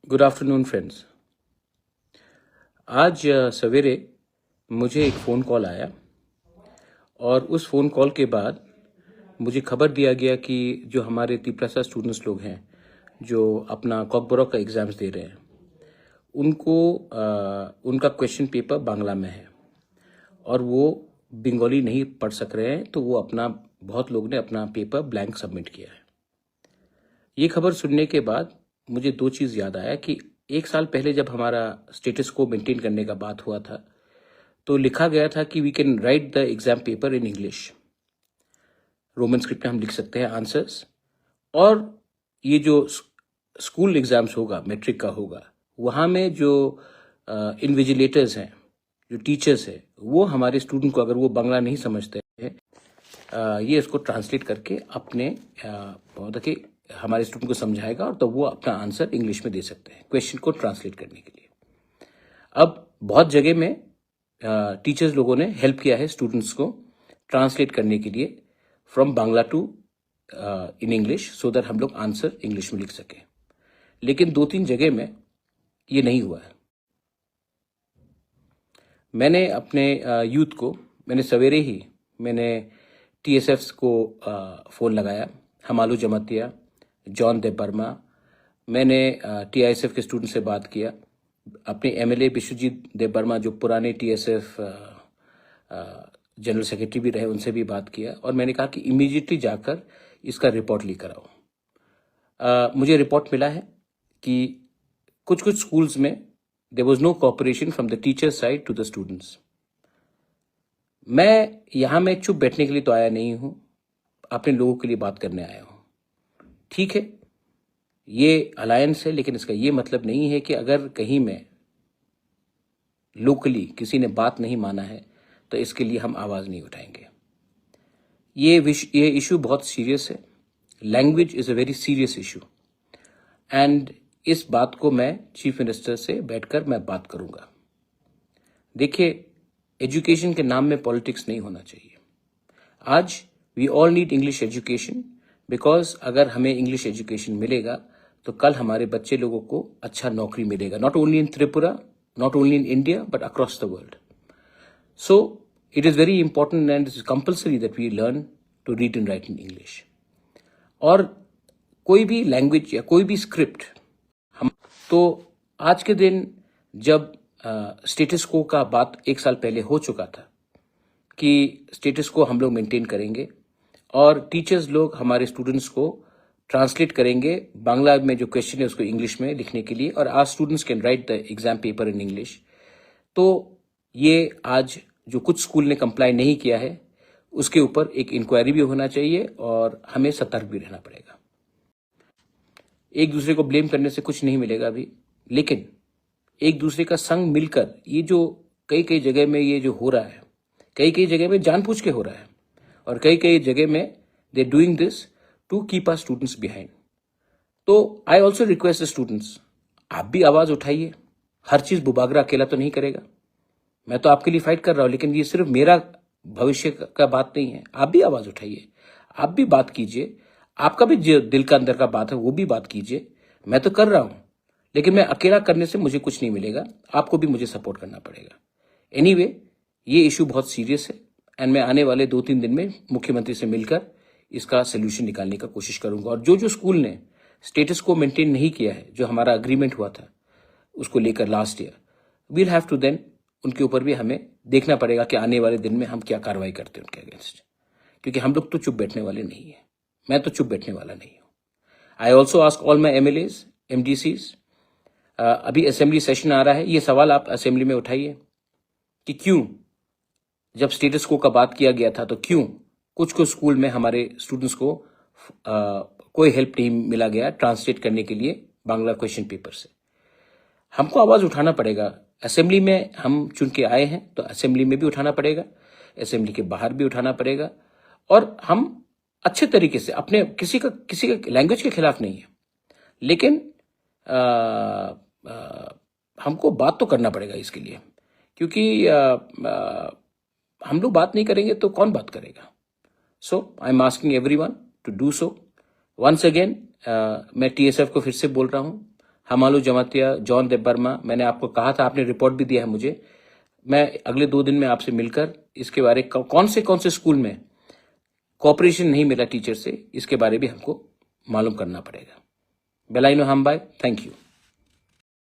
Good afternoon friends. आज सवेरे मुझे एक फ़ोन कॉल आया और उस फ़ोन कॉल के बाद मुझे खबर दिया गया कि जो हमारे तिपरासा स्टूडेंट्स लोग हैं जो अपना कॉकबोरॉक का एग्ज़ाम्स दे रहे हैं उनको उनका क्वेश्चन पेपर बांग्ला में है और वो बंगाली नहीं पढ़ सक रहे हैं, तो वो बहुत लोग ने अपना पेपर ब्लैंक सबमिट किया है। ये खबर सुनने के बाद मुझे दो चीज़ याद आया कि एक साल पहले जब हमारा स्टेटस को मेंटेन करने का बात हुआ था तो लिखा गया था कि we can write the exam paper in English, Roman script में हम लिख सकते हैं आंसर्स, और ये जो स्कूल एग्जाम्स होगा, मैट्रिक का होगा, वहाँ में जो इन्विजिलेटर्स हैं, जो टीचर्स हैं, वो हमारे स्टूडेंट को अगर वो बांग्ला नहीं समझते हैं ये इसको ट्रांसलेट करके अपने कि हमारे स्टूडेंट को समझाएगा और तो वो अपना आंसर इंग्लिश में दे सकते हैं क्वेश्चन को ट्रांसलेट करने के लिए। अब बहुत जगह में टीचर्स लोगों ने हेल्प किया है स्टूडेंट्स को ट्रांसलेट करने के लिए from Bangla to in English, so that हम लोग आंसर इंग्लिश में लिख सकें। लेकिन दो तीन जगह में ये नहीं हुआ है। मैंने अपने यूथ को सवेरे ही TSFs को फ़ोन लगाया, हमालू जमातिया, जॉन देबबर्मा। मैंने TISF के स्टूडेंट से बात किया, अपने MLA विश्वजीत देबबर्मा जो पुराने TSF जनरल सेक्रेटरी भी रहे, उनसे भी बात किया और मैंने कहा कि इमीडिएटली जाकर इसका रिपोर्ट लेकर आओ। मुझे रिपोर्ट मिला है कि कुछ स्कूल्स में there was no cooperation from the teacher side to the students. मैं यहाँ में चुप बैठने के लिए तो आया नहीं हूँ, अपने लोगों के लिए बात करने आया हूँ। ठीक है, ये अलायंस है, लेकिन इसका ये मतलब नहीं है कि अगर कहीं में लोकली किसी ने बात नहीं माना है तो इसके लिए हम आवाज़ नहीं उठाएंगे। ये इशू बहुत सीरियस है। Language is a very serious issue and इस बात को मैं चीफ मिनिस्टर से बैठकर मैं बात करूंगा। देखिए, एजुकेशन के नाम में पॉलिटिक्स नहीं होना चाहिए। आज we all need English education, because अगर हमें इंग्लिश एजुकेशन मिलेगा तो कल हमारे बच्चे लोगों को अच्छा नौकरी मिलेगा, not only in Tripura, not only in India, but across the world. So it is very important and it is compulsory that we learn to read and write in English. और कोई भी लैंग्वेज या कोई भी स्क्रिप्ट तो आज के दिन जब स्टेटस को का बात एक साल पहले हो चुका था कि स्टेटस को हम लोग मेंटेन करेंगे और टीचर्स लोग हमारे स्टूडेंट्स को ट्रांसलेट करेंगे बांग्ला में जो क्वेश्चन है उसको इंग्लिश में लिखने के लिए, और आज students can write the exam paper in English. तो ये आज जो कुछ स्कूल ने कंप्लाई नहीं किया है उसके ऊपर एक इंक्वायरी भी होना चाहिए और हमें सतर्क भी रहना पड़ेगा। एक दूसरे को ब्लेम करने से कुछ नहीं मिलेगा अभी, लेकिन एक दूसरे का संग मिलकर ये जो कई जगह में ये जो हो रहा है, कई जगह में जानबूझ के हो रहा है और कई जगह में they doing this to keep our students behind. तो I also request the students, आप भी आवाज उठाइए। हर चीज बुबागरा अकेला तो नहीं करेगा। मैं तो आपके लिए फाइट कर रहा हूं, लेकिन ये सिर्फ मेरा भविष्य का बात नहीं है। आप भी आवाज उठाइए, आप भी बात कीजिए, आपका भी जो दिल का अंदर का बात है वो भी बात कीजिए। मैं तो कर रहा हूं, लेकिन मैं अकेला करने से मुझे कुछ नहीं मिलेगा, आपको भी मुझे सपोर्ट करना पड़ेगा। एनीवे, ये इशू बहुत सीरियस है एंड मैं आने वाले 2-3 दिन में मुख्यमंत्री से मिलकर इसका सोल्यूशन निकालने का कोशिश करूंगा। और जो स्कूल ने स्टेटस को मेंटेन नहीं किया है, जो हमारा अग्रीमेंट हुआ था उसको लेकर last year, we'll have to then उनके ऊपर भी हमें देखना पड़ेगा कि आने वाले दिन में हम क्या कार्रवाई करते हैं उनके अगेंस्ट, क्योंकि हम लोग तो चुप बैठने वाले नहीं है। मैं तो चुप बैठने वाला नहीं हूं। I also ask all my MLAs, MDCs, अभी असेंबली सेशन आ रहा है, ये सवाल आप असेंबली में उठाइए कि क्यों जब स्टेटस को का बात किया गया था तो क्यों कुछ स्कूल में हमारे स्टूडेंट्स को कोई हेल्प नहीं मिला गया ट्रांसलेट करने के लिए बांग्ला क्वेश्चन पेपर से। हमको आवाज उठाना पड़ेगा। असेंबली में हम चुन के आए हैं तो असेंबली में भी उठाना पड़ेगा, असेंबली के बाहर भी उठाना पड़ेगा। और हम अच्छे तरीके से अपने किसी का लैंग्वेज के खिलाफ नहीं है, लेकिन हमको बात तो करना पड़ेगा इसके लिए, क्योंकि हम लोग बात नहीं करेंगे तो कौन बात करेगा। So I am asking everyone to do so. Once again मैं TSF को फिर से बोल रहा हूं, हमालू जमातिया, जॉन देबबर्मा, मैंने आपको कहा था, आपने रिपोर्ट भी दिया है मुझे। मैं अगले 2 दिन में आपसे मिलकर इसके बारे कौन से स्कूल में कोऑपरेशन नहीं मिला टीचर से, इसके बारे भी हमको मालूम करना पड़ेगा। बेलाइनो हमबाई, थैंक यू।